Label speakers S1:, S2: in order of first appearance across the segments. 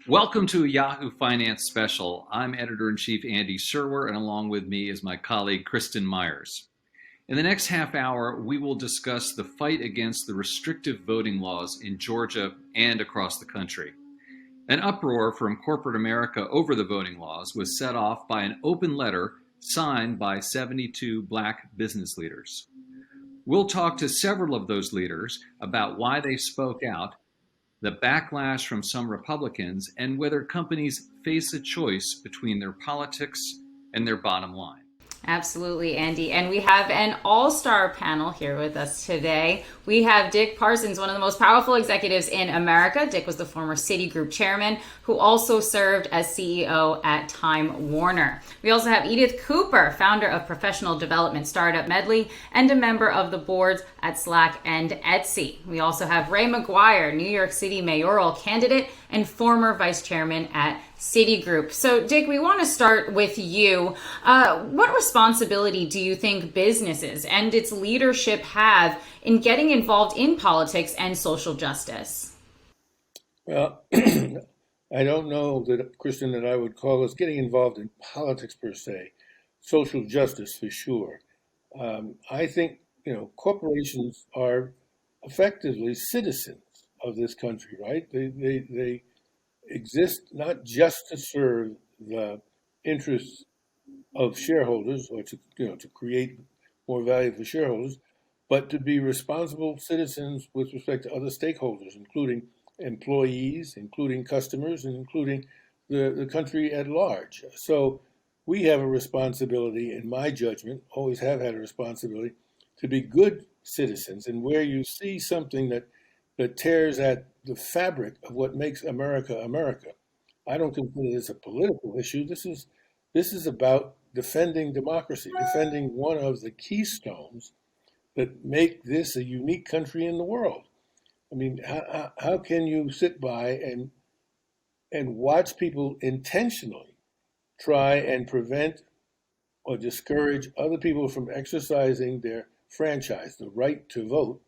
S1: Welcome to a Yahoo Finance special. I'm Editor-in-Chief Andy Serwer, and along with me is my colleague Kristin Myers. In the next half hour, we will discuss the fight against the restrictive voting laws in Georgia and across the country. An uproar from corporate America over the voting laws was set off by an open letter signed by 72 Black business leaders. We'll talk to several of those leaders about why they spoke out, the backlash from some Republicans, and whether companies face a choice between their politics and their bottom line.
S2: Absolutely, Andy. And we have an all-star panel here with us today. We have Dick Parsons, one of the most powerful executives in America. Dick was the former Citigroup chairman who also served as CEO at Time Warner. We also have Edith Cooper, founder of professional development startup Medley and a member of the boards at Slack and Etsy. We also have Ray McGuire, New York City mayoral candidate and former vice chairman at Citigroup. So, Dick, we want to start with you. What responsibility do you think businesses and its leadership have in getting involved in politics and social justice?
S3: Well, I don't know that, Kristin, that I would call us getting involved in politics per se. Social justice for sure. I think, corporations are effectively citizens of this country, right? They exist not just to serve the interests of shareholders or to create more value for shareholders, but to be responsible citizens with respect to other stakeholders, including employees, including customers, and including the country at large. So we have a responsibility, in my judgment, always have had a responsibility, to be good citizens. And where you see something that tears at the fabric of what makes America America, I don't consider this a political issue. This is about defending democracy, defending one of the keystones that make this a unique country in the world. I mean, how can you sit by and watch people intentionally try and prevent or discourage other people from exercising their franchise, the right to vote,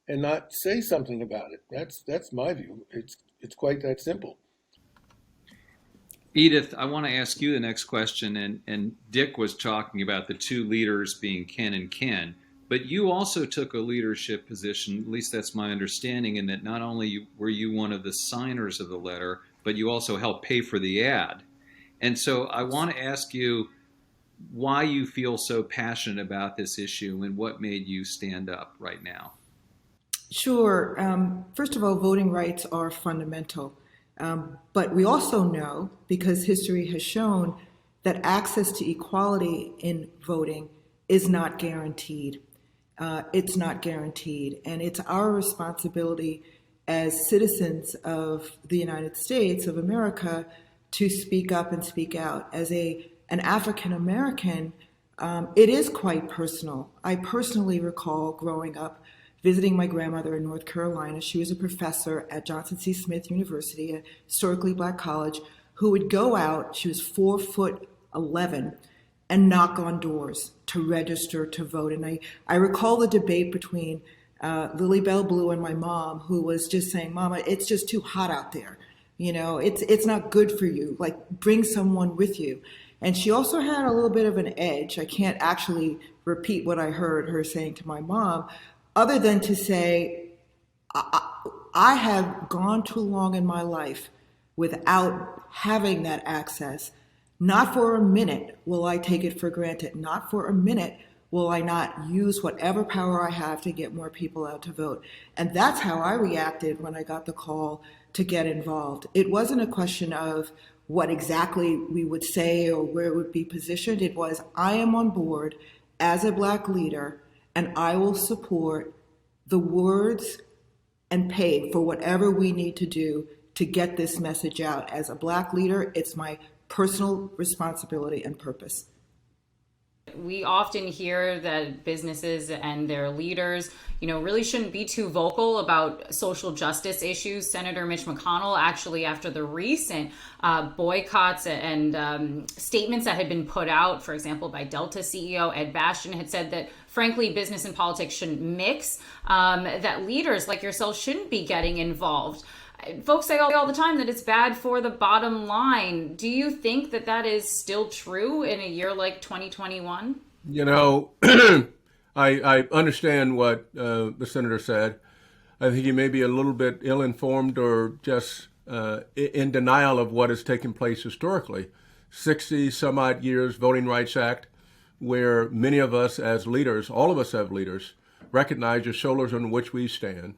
S3: and not say something about it? That's my view. It's quite that simple.
S1: Edith, I want to ask you the next question, and Dick was talking about the two leaders being Ken and Ken, but you also took a leadership position, at least that's my understanding, in that not only were you one of the signers of the letter, but you also helped pay for the ad. And so I want to ask you why you feel so passionate about this issue and what made you stand up right now.
S4: Sure. First of all, voting rights are fundamental. But we also know, because history has shown, that access to equality in voting is not guaranteed. It's not guaranteed. And it's our responsibility as citizens of the United States of America to speak up and speak out. As an African American, it is quite personal. I personally recall growing up visiting my grandmother in North Carolina. She was a professor at Johnson C. Smith University, a historically Black college, who would go out, she was 4'11", and knock on doors to register to vote. And I recall the debate between Lily Bell Blue and my mom, who was just saying, "Mama, it's just too hot out there. It's not good for you. Like, bring someone with you." And she also had a little bit of an edge. I can't actually repeat what I heard her saying to my mom, other than to say, I have gone too long in my life without having that access. Not for a minute will I take it for granted. Not for a minute will I not use whatever power I have to get more people out to vote. And that's how I reacted when I got the call to get involved. It wasn't a question of what exactly we would say or where it would be positioned. It was, I am on board as a Black leader, and I will support the words and pay for whatever we need to do to get this message out. As a Black leader, it's my personal responsibility and purpose.
S2: We often hear that businesses and their leaders, really shouldn't be too vocal about social justice issues. Senator Mitch McConnell, actually, after the recent boycotts and statements that had been put out, for example, by Delta CEO Ed Bastian, had said that, frankly, business and politics shouldn't mix, that leaders like yourself shouldn't be getting involved. folks say all the time that it's bad for the bottom line. Do you think that that is still true in a year like 2021?
S5: You know, I understand what the senator said. I think he may be a little bit ill-informed or just in denial of what has taken place historically. 60 some odd years Voting Rights Act, where many of us as leaders, all of us as leaders, recognize the shoulders on which we stand.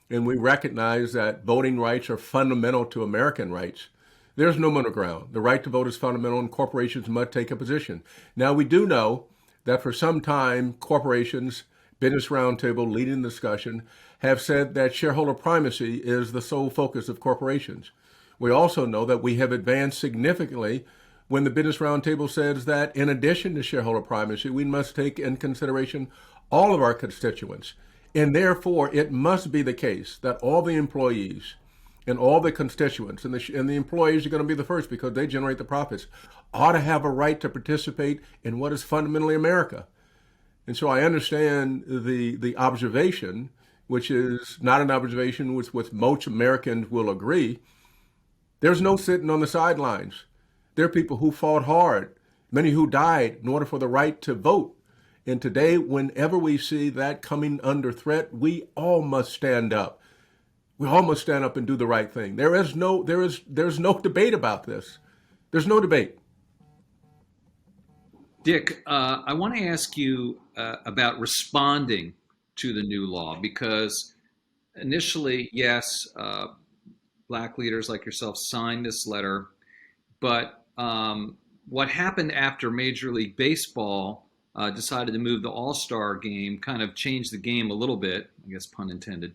S5: And we recognize that voting rights are fundamental to American rights. There's no middle ground. The right to vote is fundamental, and corporations must take a position. Now, we do know that for some time, corporations, Business Roundtable leading the discussion, have said that shareholder primacy is the sole focus of corporations. We also know that we have advanced significantly when the Business Roundtable says that in addition to shareholder primacy, we must take in consideration all of our constituents. And therefore, it must be the case that all the employees and all the constituents, and the employees are going to be the first because they generate the profits, ought to have a right to participate in what is fundamentally America. And so I understand the observation, which is not an observation with most Americans will agree. There's no sitting on the sidelines. There are people who fought hard, many who died in order for the right to vote. And today, whenever we see that coming under threat, we all must stand up. We all must stand up and do the right thing. There's no debate about this. There's no debate.
S1: Dick, I want to ask you about responding to the new law, because initially, yes, Black leaders like yourself signed this letter, but what happened after Major League Baseball decided to move the All-Star game kind of changed the game a little bit, I guess pun intended.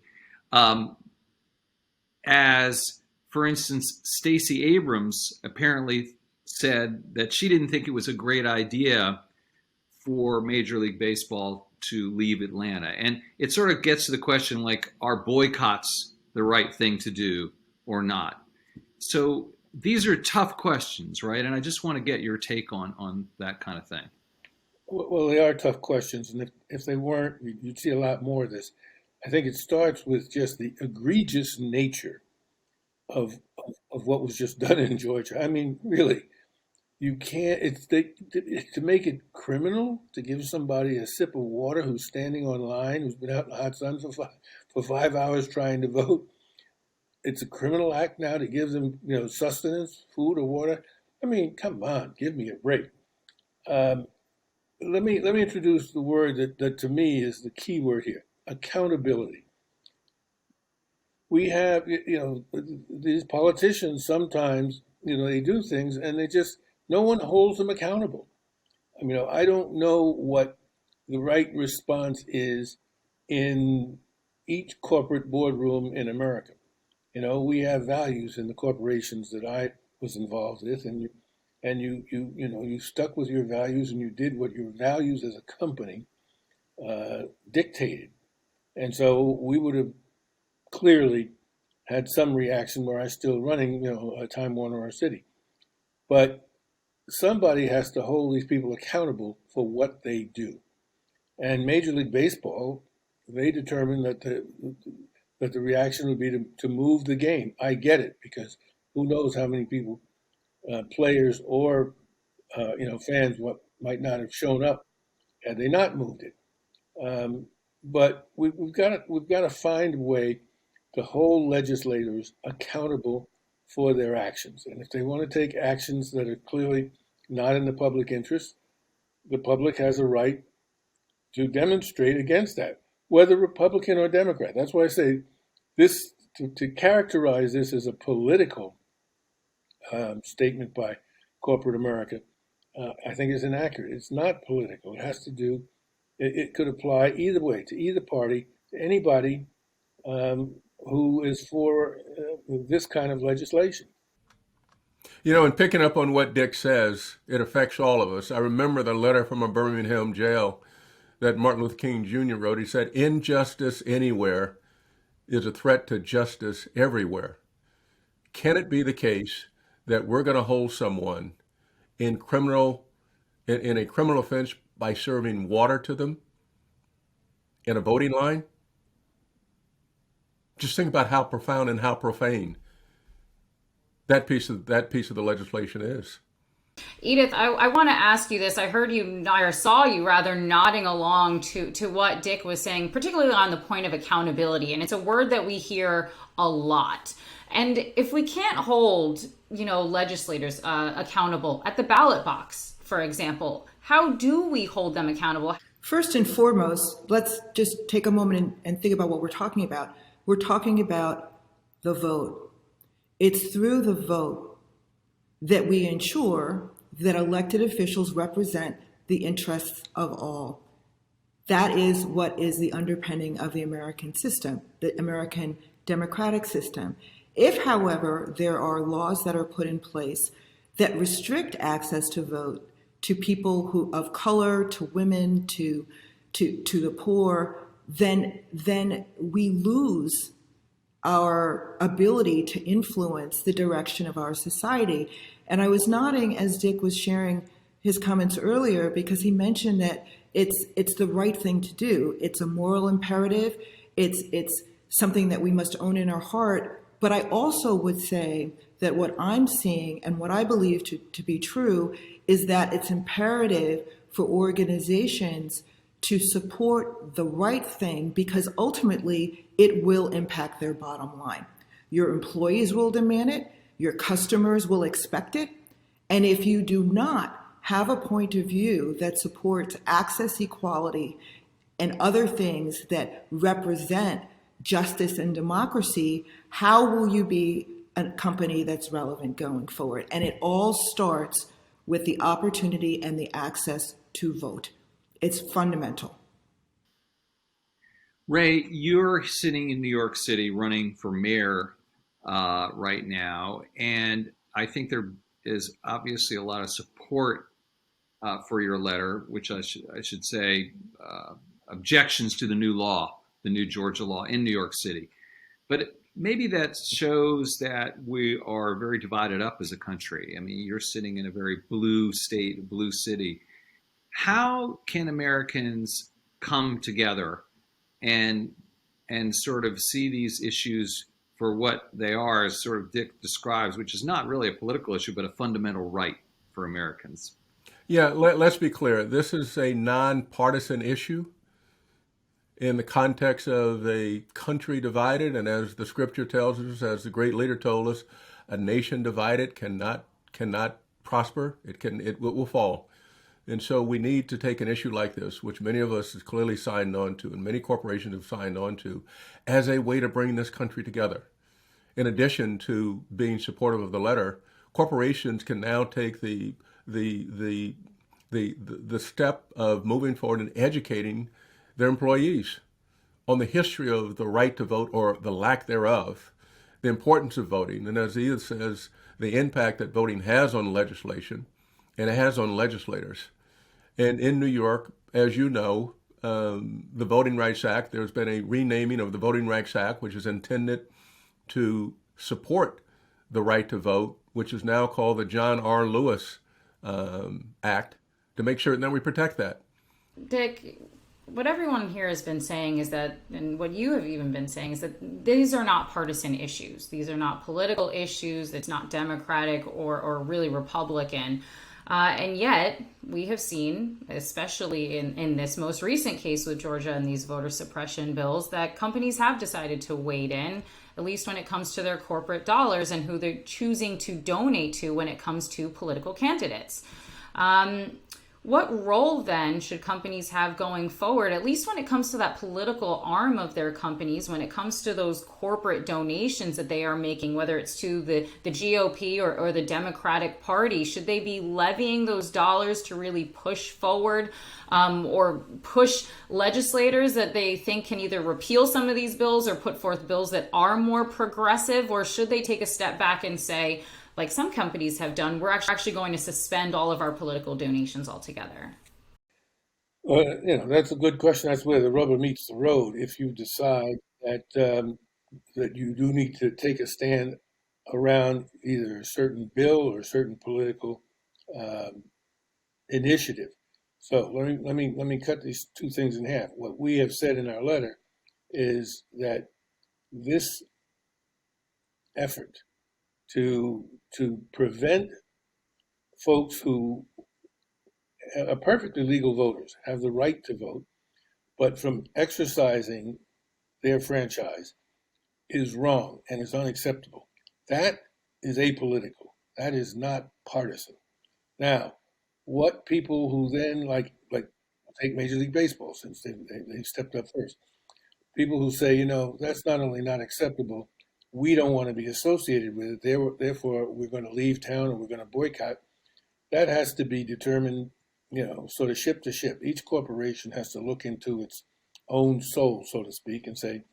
S1: As, for instance, Stacey Abrams apparently said that she didn't think it was a great idea for Major League Baseball to leave Atlanta. And it sort of gets to the question, like, are boycotts the right thing to do or not? So these are tough questions, right? And I just want to get your take on that kind of thing.
S3: Well, they are tough questions, and if they weren't, you'd see a lot more of this. I think it starts with just the egregious nature of what was just done in Georgia. I mean, really, you can't. To make it criminal to give somebody a sip of water who's standing on line, who's been out in the hot sun for 5 hours trying to vote. It's a criminal act now to give them, sustenance, food or water. I mean, come on, give me a break. Let me introduce the word that to me is the key word here: accountability. We have, these politicians sometimes, they do things and no one holds them accountable. I mean, I don't know what the right response is in each corporate boardroom in America. We have values in the corporations that I was involved with, and you stuck with your values and you did what your values as a company dictated. And so we would have clearly had some reaction where I'm still running, a Time Warner or City. But somebody has to hold these people accountable for what they do. And Major League Baseball, they determined that the reaction would be to move the game. I get it, because who knows how many people, players or fans, what might not have shown up had they not moved it. But we've got to find a way to hold legislators accountable for their actions. And if they want to take actions that are clearly not in the public interest, the public has a right to demonstrate against that, whether Republican or Democrat. That's why I say this, to characterize this as a political statement by corporate America, I think is inaccurate. It's not political. It has to do, it could apply either way, to either party, to anybody who is for this kind of legislation.
S5: And picking up on what Dick says, it affects all of us. I remember the letter from a Birmingham jail that Martin Luther King Jr. wrote. He said, "Injustice anywhere is a threat to justice everywhere." Can it be the case that we're going to hold someone in a criminal offense by serving water to them in a voting line? Just think about how profound and how profane that piece of the legislation is.
S2: Edith, I want to ask you this. I heard you, or saw you rather, nodding along to what Dick was saying, particularly on the point of accountability. And it's a word that we hear a lot. And if we can't hold, legislators accountable at the ballot box, for example, how do we hold them accountable?
S4: First and foremost, let's just take a moment and think about what we're talking about. We're talking about the vote. It's through the vote that we ensure that elected officials represent the interests of all. That is what is the underpinning of the American system, the American democratic system. If, however, there are laws that are put in place that restrict access to vote to people who of color, to women, to the poor, then we lose our ability to influence the direction of our society. And I was nodding as Dick was sharing his comments earlier because he mentioned that it's the right thing to do. It's a moral imperative. It's something that we must own in our heart. But I also would say that what I'm seeing and what I believe to be true is that it's imperative for organizations to support the right thing because ultimately it will impact their bottom line. Your employees will demand it, your customers will expect it, and if you do not have a point of view that supports access equality and other things that represent justice and democracy, how will you be a company that's relevant going forward? And it all starts with the opportunity and the access to vote. It's fundamental.
S1: Ray, you're sitting in New York City running for mayor right now, and I think there is obviously a lot of support for your letter, which I should say objections to the new law, the new Georgia law in New York City. But maybe that shows that we are very divided up as a country. I mean, you're sitting in a very blue state, a blue city. How can Americans come together and sort of see these issues for what they are, as sort of Dick describes, which is not really a political issue, but a fundamental right for Americans?
S5: Yeah, let's be clear. This is a nonpartisan issue in the context of a country divided, and as the scripture tells us, as the great leader told us, a nation divided cannot prosper. It will fall. And so we need to take an issue like this, which many of us have clearly signed on to, and many corporations have signed on to, as a way to bring this country together. In addition to being supportive of the letter, corporations can now take the step of moving forward and educating their employees on the history of the right to vote or the lack thereof, the importance of voting, and as Edith says, the impact that voting has on legislation and it has on legislators. And in New York, as you know, the Voting Rights Act, there's been a renaming of the Voting Rights Act, which is intended to support the right to vote, which is now called the John R. Lewis Act, to make sure that we protect that.
S2: Dick, what everyone here has been saying is that, and what you have even been saying, is that these are not partisan issues. These are not political issues. It's not Democratic or really Republican. And yet, we have seen, especially in this most recent case with Georgia and these voter suppression bills, that companies have decided to wade in, at least when it comes to their corporate dollars and who they're choosing to donate to when it comes to political candidates. What role then should companies have going forward, at least when it comes to that political arm of their companies, when it comes to those corporate donations that they are making, whether it's to the GOP or the Democratic Party? Should they be levying those dollars to really push forward or push legislators that they think can either repeal some of these bills or put forth bills that are more progressive? Or should they take a step back and say, like some companies have done, we're actually going to suspend all of our political donations altogether?
S3: Well, that's a good question. That's where the rubber meets the road. If you decide that that you do need to take a stand around either a certain bill or a certain political initiative. So let me cut these two things in half. What we have said in our letter is that this effort to prevent folks who are perfectly legal voters, have the right to vote, but from exercising their franchise is wrong and is unacceptable. That is apolitical. That is not partisan. Now, what people who then like take Major League Baseball, since they stepped up first, people who say, that's not only not acceptable, we don't want to be associated with it, therefore we're going to leave town or we're going to boycott. That has to be determined, sort of ship to ship. Each corporation has to look into its own soul, so to speak, and say,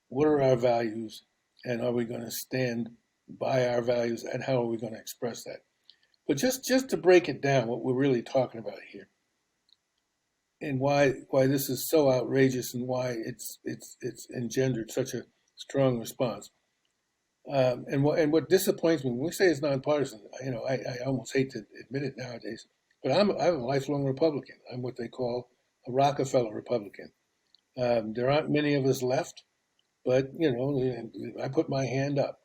S3: what are our values, and are we going to stand by our values, and how are we going to express that? But just to break it down, what we're really talking about here, and why this is so outrageous, and why it's engendered such a strong response, and what disappoints me when we say it's nonpartisan. I almost hate to admit it nowadays, but I'm a lifelong Republican. I'm what they call a Rockefeller Republican. There aren't many of us left, but I put my hand up.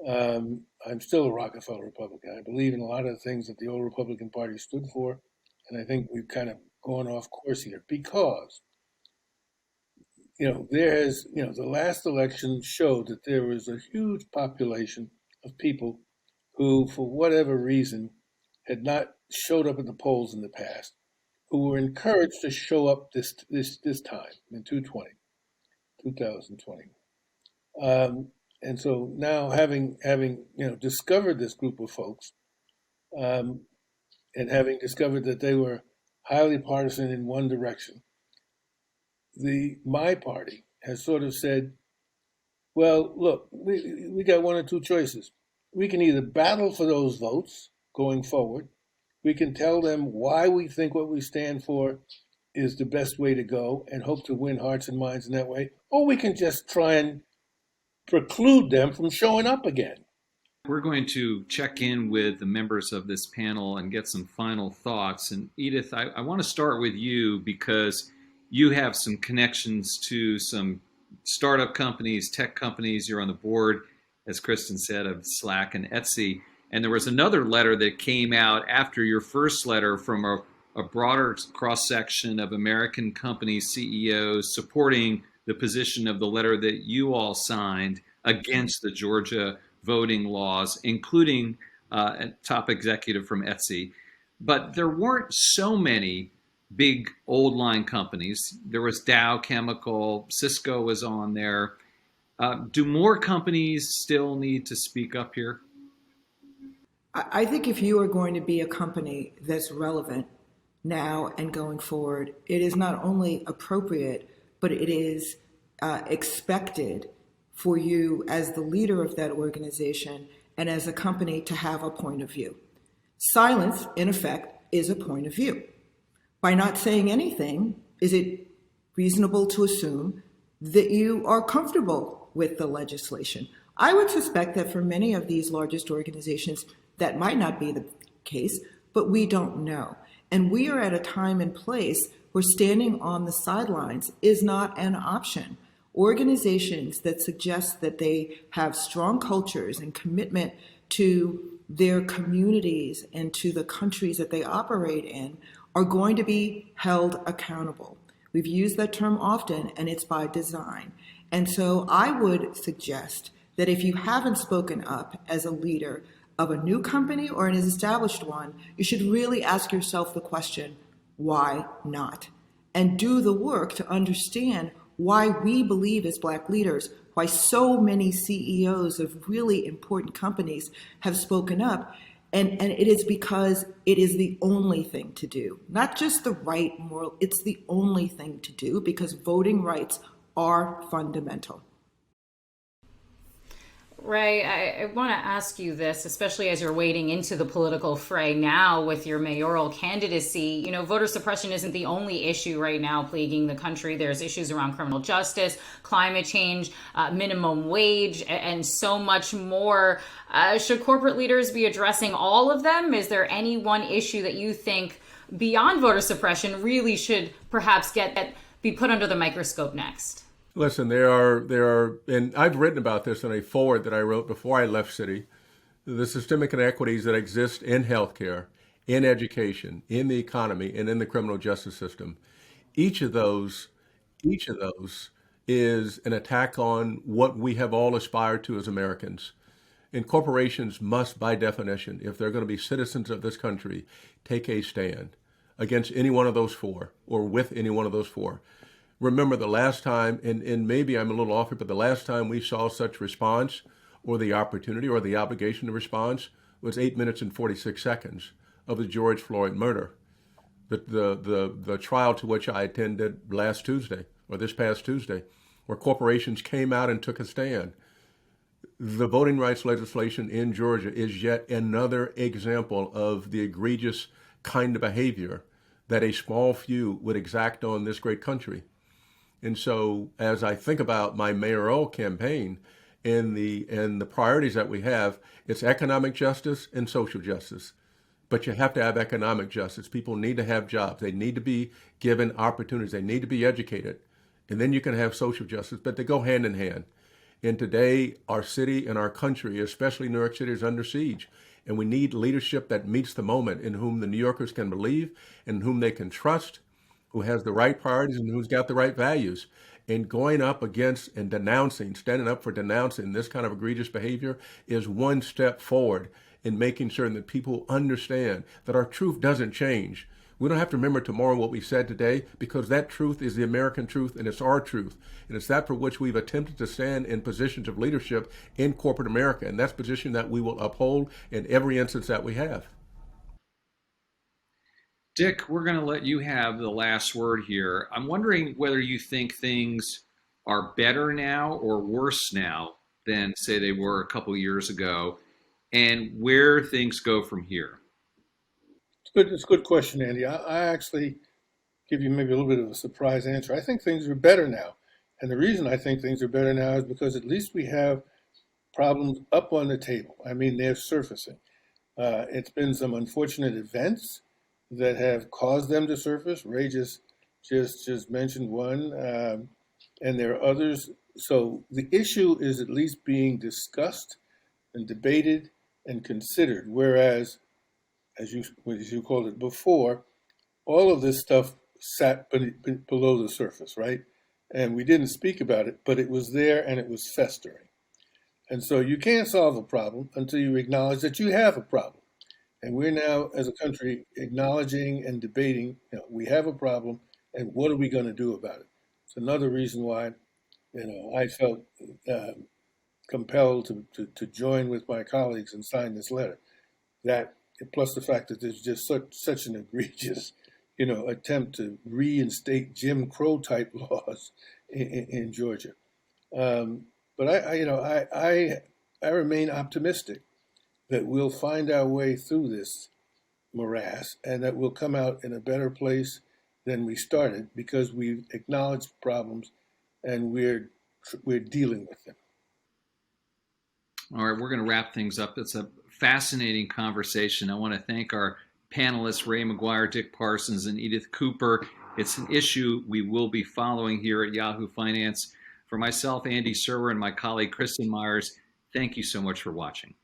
S3: I'm still a Rockefeller Republican. I believe in a lot of the things that the old Republican Party stood for, and I think we've kind of gone off course here because, the last election showed that there was a huge population of people who, for whatever reason, had not showed up at the polls in the past, who were encouraged to show up this time in 2020. And so now having discovered this group of folks, and having discovered that they were highly partisan in one direction, my party has sort of said, well, look, we got one or two choices. We can either battle for those votes going forward. We can tell them why we think what we stand for is the best way to go and hope to win hearts and minds in that way. Or we can just try and preclude them from showing up again.
S1: We're going to check in with the members of this panel and get some final thoughts. And Edith, I want to start with you because you have some connections to some startup companies, tech companies. You're on the board, as Kristin said, of Slack and Etsy. And there was another letter that came out after your first letter from a broader cross-section of American company CEOs supporting the position of the letter that you all signed against the Georgia voting laws, including a top executive from Etsy. But there weren't so many big old line companies. There was Dow Chemical, Cisco was on there. Do more companies still need to speak up here?
S4: I think if you are going to be a company that's relevant now and going forward, it is not only appropriate, but it is expected for you as the leader of that organization and as a company to have a point of view. Silence, in effect, is a point of view. By not saying anything, is it reasonable to assume that you are comfortable with the legislation? I would suspect that for many of these largest organizations, that might not be the case, but we don't know. And we are at a time and place where standing on the sidelines is not an option. Organizations that suggest that they have strong cultures and commitment to their communities and to the countries that they operate in are going to be held accountable. We've used that term often, and it's by design. And so I would suggest that if you haven't spoken up as a leader of a new company or an established one, you should really ask yourself the question, why not? And do the work to understand why we believe as Black leaders, why so many CEOs of really important companies have spoken up. And it is because it is the only thing to do, not just the right moral, it's the only thing to do because voting rights are fundamental.
S2: Ray, I want to ask you this, especially as you're wading into the political fray now with your mayoral candidacy. Voter suppression isn't the only issue right now plaguing the country. There's issues around criminal justice, climate change, minimum wage, and so much more. Should corporate leaders be addressing all of them? Is there any one issue that you think beyond voter suppression really should perhaps be put under the microscope next?
S5: Listen, there are, and I've written about this in a foreword that I wrote before I left City. The systemic inequities that exist in healthcare, in education, in the economy, and in the criminal justice system. Each of those, each of those is an attack on what we have all aspired to as Americans. And corporations must, by definition, if they're going to be citizens of this country, take a stand against any one of those four or with any one of those four. Remember the last time, and maybe I'm a little off here, but the last time we saw such response or the opportunity or the obligation to respond was 8 minutes and 46 seconds of the George Floyd murder. The trial to which I attended last Tuesday or this past Tuesday, where corporations came out and took a stand. The voting rights legislation in Georgia is yet another example of the egregious kind of behavior that a small few would exact on this great country. And so, as I think about my mayoral campaign and the priorities that we have, it's economic justice and social justice. But you have to have economic justice. People need to have jobs. They need to be given opportunities. They need to be educated. And then you can have social justice, but they go hand in hand. And today, our city and our country, especially New York City, is under siege. And we need leadership that meets the moment, in whom the New Yorkers can believe, in whom they can trust, who has the right priorities and who's got the right values. And going up against and denouncing, standing up for denouncing this kind of egregious behavior is one step forward in making sure that people understand that our truth doesn't change. We don't have to remember tomorrow what we said today, because that truth is the American truth and it's our truth. And it's that for which we've attempted to stand in positions of leadership in corporate America. And that's a position that we will uphold in every instance that we have.
S1: Dick, we're going to let you have the last word here. I'm wondering whether you think things are better now or worse now than, say, they were a couple years ago, and where things go from here.
S3: It's a good question, Andy. I actually give you maybe a little bit of a surprise answer. I think things are better now. And the reason I think things are better now is because at least we have problems up on the table. I mean, they're surfacing. It's been some unfortunate events that have caused them to surface. Ray just mentioned one, and there are others. So the issue is at least being discussed and debated and considered, whereas, as you called it before, all of this stuff sat below the surface, right? And we didn't speak about it, but it was there and it was festering. And so you can't solve a problem until you acknowledge that you have a problem. And we're now, as a country, acknowledging and debating, we have a problem, and what are we going to do about it? It's another reason why, I felt compelled to join with my colleagues and sign this letter. That, plus the fact that there's just such an egregious, attempt to reinstate Jim Crow type laws in Georgia. But I remain optimistic that we'll find our way through this morass and that we'll come out in a better place than we started, because we've acknowledged problems and we're dealing with them.
S1: All right, we're going to wrap things up. It's a fascinating conversation. I want to thank our panelists, Ray McGuire, Dick Parsons, and Edith Cooper. It's an issue we will be following here at Yahoo Finance. For myself, Andy Serwer, and my colleague, Kristin Myers, thank you so much for watching.